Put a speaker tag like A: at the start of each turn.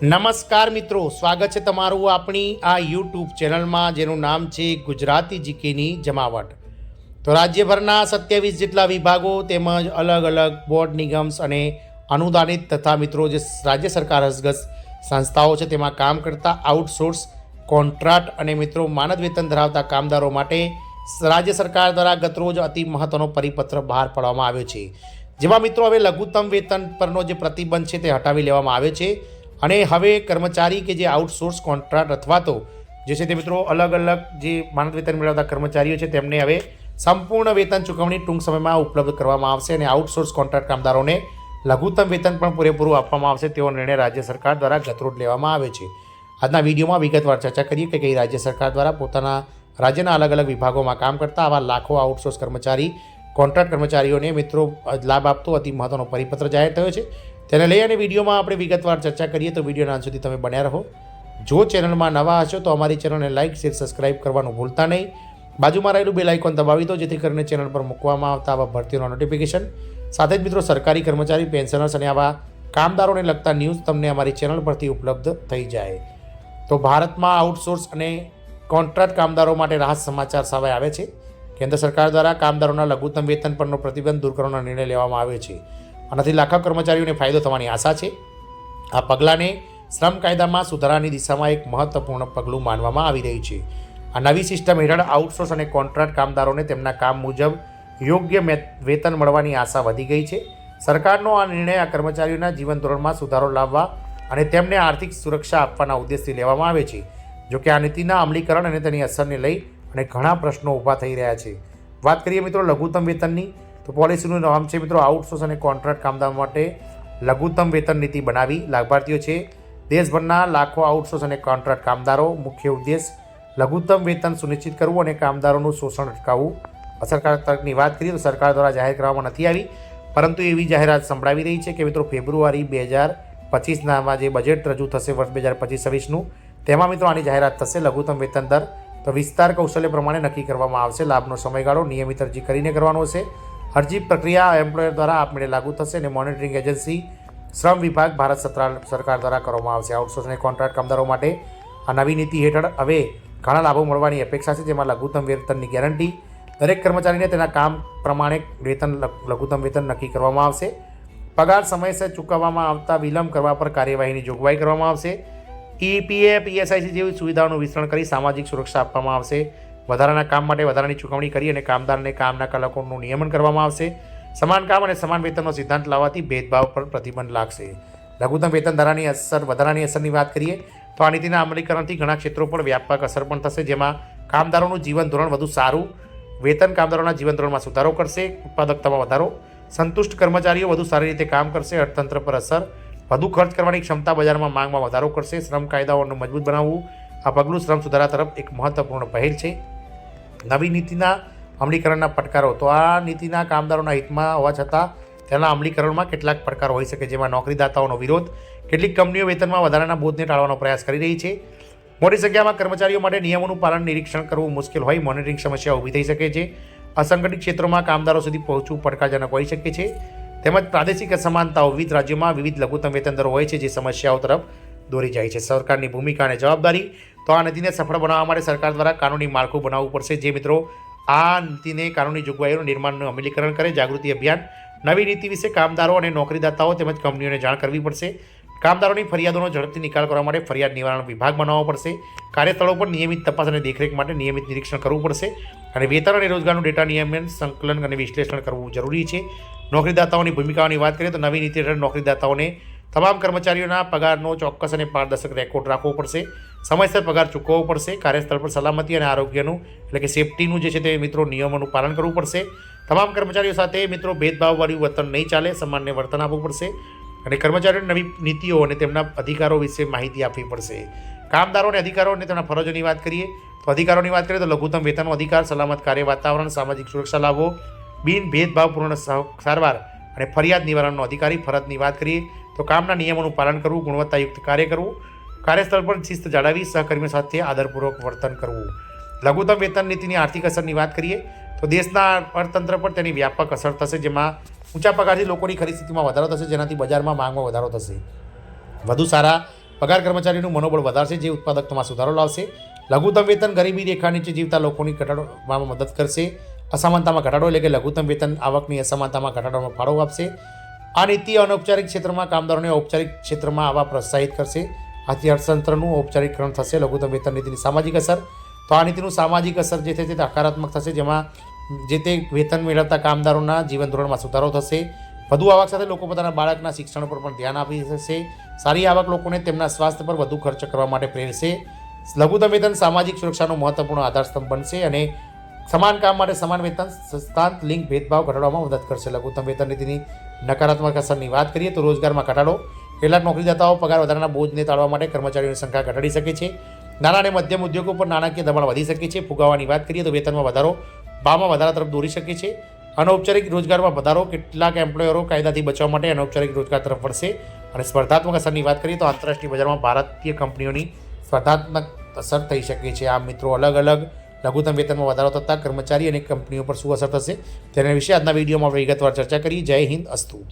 A: નમસ્કાર મિત્રો, સ્વાગત છે તમારું આપણી આ યુટ્યુબ ચેનલમાં જેનું નામ છે ગુજરાતી જીકેની જમાવટ। તો રાજ્યભરના 27 જેટલા વિભાગો તેમજ અલગ અલગ બોર્ડ નિગમ્સ અને અનુદાનિત તથા મિત્રો જે રાજ્ય સરકાર હસ્તગત સંસ્થાઓ છે તેમાં કામ કરતા આઉટસોર્સ કોન્ટ્રાક્ટ અને મિત્રો માનદ વેતન ધરાવતા કામદારો માટે રાજ્ય સરકાર દ્વારા ગતરોજ અતિ મહત્વનો પરિપત્ર બહાર પાડવામાં આવ્યો છે, જેમાં મિત્રો હવે લઘુત્તમ વેતન પરનો જે પ્રતિબંધ છે તે હટાવી લેવામાં આવ્યો છે અને હવે કર્મચારી કે જે આઉટસોર્સ કોન્ટ્રાક્ટ અથવા તો જે છે તે મિત્રો અલગ અલગ જે માનદ વેતન મેળવતા કર્મચારીઓ છે તેમને હવે સંપૂર્ણ વેતન ચૂકવણી ટૂંક સમયમાં ઉપલબ્ધ કરવામાં આવશે અને આઉટસોર્સ કોન્ટ્રાક્ટ કામદારોને લઘુત્તમ વેતન પણ પૂરેપૂરું આપવામાં આવશે તેવો નિર્ણય રાજ્ય સરકાર દ્વારા ગતરોજ લેવામાં આવ્યો છે। આજના વિડીયોમાં વિગતવાર ચર્ચા કરીએ કે કઈ રાજ્ય સરકાર દ્વારા પોતાના રાજ્યના અલગ અલગ વિભાગોમાં કામ કરતા આવા લાખો આઉટસોર્સ કર્મચારી કોન્ટ્રાક્ટ કર્મચારીઓને મિત્રો લાભ આપતો અતિ મહત્વનો પરિપત્ર જાહેર થયો છે, તેને લઈ અને વિડીયોમાં આપણે વિગતવાર ચર્ચા કરીએ તો વિડીયોના અંત સુધી તમે બન્યા રહો। જો ચેનલમાં નવા હશો તો અમારી ચેનલને લાઇક શેર સબસ્ક્રાઇબ કરવાનું ભૂલતા નહીં। બાજુમાં રહેલું બેલ આઇકોન દબાવી દો જેથી કરીને ચેનલ પર મૂકવામાં આવતા આવા ભરતીઓના નોટિફિકેશન સાથે જ મિત્રો સરકારી કર્મચારી પેન્શનર્સ અને આવા કામદારોને લગતા ન્યૂઝ તમને અમારી ચેનલ પરથી ઉપલબ્ધ થઈ જાય। તો ભારતમાં આઉટસોર્સ અને કોન્ટ્રાક્ટ કામદારો માટે રાહત સમાચાર સામે આવે છે। કેન્દ્ર સરકાર દ્વારા કામદારોના લઘુત્તમ વેતન પરનો પ્રતિબંધ દૂર કરવાનો નિર્ણય લેવામાં આવ્યો છે। આનાથી લાખો કર્મચારીઓને ફાયદો થવાની આશા છે। આ પગલાંને શ્રમ કાયદામાં સુધારાની દિશામાં એક મહત્વપૂર્ણ પગલું માનવામાં આવી રહ્યું છે। આ નવી સિસ્ટમ હેઠળ આઉટસોર્સ અને કોન્ટ્રાક્ટ કામદારોને તેમના કામ મુજબ યોગ્ય વેતન મળવાની આશા વધી ગઈ છે। સરકારનો આ નિર્ણય આ કર્મચારીઓના જીવન ધોરણમાં સુધારો લાવવા અને તેમને આર્થિક સુરક્ષા આપવાના ઉદ્દેશથી લેવામાં આવે છે। જોકે આ નીતિના અમલીકરણ અને તેની અસરને લઈ અને ઘણા પ્રશ્નો ઊભા થઈ રહ્યા છે। વાત કરીએ મિત્રો લઘુત્તમ વેતનની તો પોલિસીનું નામ છે મિત્રો આઉટસોર્સ અને કોન્ટ્રાક્ટ કામદારો માટે લઘુત્તમ વેતન નીતિ બનાવી લાભાર્થીઓ છે દેશભરના લાખો આઉટસોર્સ અને કોન્ટ્રાક્ટ કામદારો। મુખ્ય ઉદ્દેશ લઘુત્તમ વેતન સુનિશ્ચિત કરવું અને કામદારોનું શોષણ અટકાવવું। અસરકારકની વાત કરીએ તો સરકાર દ્વારા જાહેર કરવામાં નથી આવી, પરંતુ એવી જાહેરાત સંભળાવી રહી છે કે મિત્રો ફેબ્રુઆરી 2025 જે બજેટ રજૂ થશે વર્ષ 2025-26નું તેમાં મિત્રો આની જાહેરાત થશે। લઘુત્તમ વેતન દર તો વિસ્તાર કૌશલ્ય પ્રમાણે નક્કી કરવામાં આવશે। લાભનો સમયગાળો નિયમિત અરજી કરીને કરવાનો હશે। અરજી પ્રક્રિયા એમ્પ્લોયર દ્વારા આપમેળે લાગુ થશે અને મોનિટરિંગ એજન્સી શ્રમ વિભાગ ભારત સરકાર દ્વારા કરવામાં આવશે। આઉટસોર્સ અને કોન્ટ્રાક્ટ કામદારો માટે આ નવી નીતિ હેઠળ હવે ઘણા લાભો મળવાની અપેક્ષા છે, જેમાં લઘુત્તમ વેતનની ગેરંટી, દરેક કર્મચારીને તેના કામ પ્રમાણે લઘુત્તમ વેતન નક્કી કરવામાં આવશે। પગાર સમયસર ચૂકવવામાં આવતા વિલંબ કરવા પર કાર્યવાહીની જોગવાઈ કરવામાં આવશે। EPF ESIC જેવી સુવિધાઓનું વિસ્તરણ કરી સામાજિક સુરક્ષા આપવામાં આવશે। વધારાના કામ માટે વધારાની ચૂકવણી કરી અને કામદારને કામના કલાકોનું નિયમન કરવામાં આવશે। સમાન કામ અને સમાન વેતનનો સિદ્ધાંત લાવવાથી ભેદભાવ પર પ્રતિબંધ લાગશે। લઘુત્તમ વેતન વધારાની અસરની વાત કરીએ તો આ નીતિના અમલીકરણથી ઘણા ક્ષેત્રો પર વ્યાપક અસર પણ થશે, જેમાં કામદારોનું જીવન ધોરણ વધુ સારું, વેતન કામદારોના જીવન ધોરણમાં સુધારો કરશે, ઉત્પાદકતામાં વધારો, સંતુષ્ટ કર્મચારીઓ વધુ સારી રીતે કામ કરશે, અર્થતંત્ર પર અસર, વધુ ખર્ચ કરવાની ક્ષમતા, બજારમાં માંગમાં વધારો કરશે, શ્રમ કાયદાઓનું મજબૂત બનાવવું। આ પગલું શ્રમ સુધારા તરફ એક મહત્વપૂર્ણ પહેલ છે। નવી નીતિના અમલીકરણના પડકારો તો આ નીતિના કામદારોના હિતમાં હોવા છતાં તેના અમલીકરણમાં કેટલાક પડકારો હોઈ શકે, જેમાં નોકરીદાતાઓનો વિરોધ, કેટલીક કંપનીઓ વેતનમાં વધારાના બોજને ટાળવાનો પ્રયાસ કરી રહી છે। મોટી સંખ્યામાં કર્મચારીઓ માટે નિયમોનું પાલન નિરીક્ષણ કરવું મુશ્કેલ હોય, મોનિટરિંગ સમસ્યા ઊભી થઈ શકે છે। અસંગઠિત ક્ષેત્રોમાં કામદારો સુધી પહોંચવું પડકારજનક હોઈ શકે છે, તેમજ પ્રાદેશિક અસમાનતાઓ, વિવિધ રાજ્યોમાં વિવિધ લઘુત્તમ વેતન દરો હોય છે જે સમસ્યાઓ તરફ દોરી જાય છે। સરકારની ભૂમિકા અને જવાબદારી તો આ નીતિને સફળ બનાવવા માટે સરકાર દ્વારા કાનૂની માળખું બનાવવું પડશે, જે મિત્રો આ નીતિને કાનૂની જોગવાઈઓનું નિર્માણનું અમલીકરણ કરે। જાગૃતિ અભિયાન, નવી નીતિ વિશે કામદારો અને નોકરીદાતાઓ તેમજ કંપનીઓને જાણ કરવી પડશે। કામદારોની ફરિયાદોનો ઝડપથી નિકાલ કરવા માટે ફરિયાદ નિવારણ વિભાગ બનાવવો પડશે। કાર્યસ્થળો પર નિયમિત તપાસ અને દેખરેખ માટે નિયમિત નિરીક્ષણ કરવું પડશે અને વેતન અને રોજગારનું ડેટા નિયમન, સંકલન અને વિશ્લેષણ કરવું જરૂરી છે। નોકરીદાતાઓની ભૂમિકાઓની વાત કરીએ તો નવી નીતિ હેઠળ નોકરીદાતાઓને તમામ કર્મચારીઓના પગારનો ચોક્કસ અને પારદર્શક રેકોર્ડ રાખવો પડશે, સમયસર પગાર ચૂકવવો પડશે, કાર્યસ્થળ પર સલામતી અને આરોગ્યનું એટલે કે સેફટીનું જે છે તે મિત્રો નિયમોનું પાલન કરવું પડશે। તમામ કર્મચારીઓ સાથે મિત્રો ભેદભાવવાળું વર્તન નહીં ચાલે, સમાનને વર્તન આપવું પડશે અને કર્મચારીઓની નવી નીતિઓ અને તેમના અધિકારો વિશે માહિતી આપવી પડશે। કામદારો અને અધિકારો અને તેમના ફરજોની વાત કરીએ તો લઘુત્તમ વેતનનો અધિકાર, સલામત કાર્ય વાતાવરણ, સામાજિક સુરક્ષા લાભો, બિન ભેદભાવપૂર્ણ સારવાર અને ફરિયાદ નિવારણનો અધિકારી। ફરજની વાત કરીએ તો કામના નિયમોનું પાલન કરવું, ગુણવત્તાયુક્ત કાર્ય કરવું, કાર્યસ્થળ પર શિસ્ત જાળવવી, સહકર્મીઓ સાથે આદરપૂર્વક વર્તન કરવું। લઘુત્તમ વેતન નીતિની આર્થિક અસરની વાત કરીએ તો દેશના અર્થતંત્ર પર તેની વ્યાપક અસર થશે, જેમાં ઊંચા પગારથી લોકોની ખરીદ સ્થિતિમાં વધારો થશે, જેનાથી બજારમાં માંગમાં વધારો થશે। વધુ સારા પગાર કર્મચારીનું મનોબળ વધારશે, જે ઉત્પાદકતામાં સુધારો લાવશે. લઘુત્તમ વેતન ગરીબી રેખા નીચે જીવતા લોકોની ઘટાડવામાં મદદ કરશે. અસમાનતામાં ઘટાડો એટલે કે લઘુત્તમ વેતન આવકની અસમાનતામાં ઘટાડવામાં ફાળો આપશે. આ નીતિ અનૌપચારિક ક્ષેત્રમાં કામદારોને ઔપચારિક ક્ષેત્રમાં આવવા પ્રોત્સાહિત કરશે. આથી અર્થતંત્રનું ઔપચારિકરણ થશે. લઘુત્તમ વેતન નીતિની સામાજિક અસર, તો આ નીતિનું સામાજિક અસર જે છે તે હકારાત્મક થશે, જેમાં જે તે વેતન મેળવતા કામદારોના જીવન ધોરણમાં સુધારો થશે. વધુ આવક સાથે લોકો પોતાના બાળકના શિક્ષણ પર પણ ધ્યાન આપી શકશે. સારી આવક લોકોને તેમના સ્વાસ્થ્ય પર વધુ ખર્ચ કરવા માટે પ્રેરશે. લઘુત્તમ વેતન સામાજિક સુરક્ષાનો મહત્વપૂર્ણ આધારસ્તંભ બનશે અને સમાન કામ માટે સમાન વેતન સસ્તાંત લિંગ ભેદભાવ ઘટાડવામાં મદદ કરશે. લઘુત્તમ વેતન નીતિની નકારાત્મક અસરની વાત કરીએ તો રોજગારમાં ઘટાડો. કેટલાક નોકરીદાતાઓ પગાર વધારાના બોજને ટાળવા માટે કર્મચારીઓની સંખ્યા ઘટાડી શકે છે. નાના અને મધ્યમ ઉદ્યોગો પર નાણાકીય દબાણ વધી શકે છે. ફુગાવાની વાત કરીએ તો વેતનમાં વધારો ભાવમાં વધારા તરફ દોરી શકે છે. અનૌપચારિક રોજગારમાં વધારો, કેટલાક એમ્પ્લોયરો કાયદાથી બચવા માટે અનૌપચારિક રોજગાર તરફ વળશે. અને સ્પર્ધાત્મક અસરની વાત કરીએ તો આંતરરાષ્ટ્રીય બજારમાં ભારતીય કંપનીઓની સ્પર્ધાત્મક અસર થઈ શકે છે. આ મિત્રો અલગ અલગ લઘુત્તમ વેતનમાં વધારો થતાં કર્મચારી અને કંપનીઓ પર શું અસર થશે તેના વિશે આજના વિડીયોમાં આપણે વિગતવાર ચર્ચા કરી. જય હિન્દ, અસ્તુ.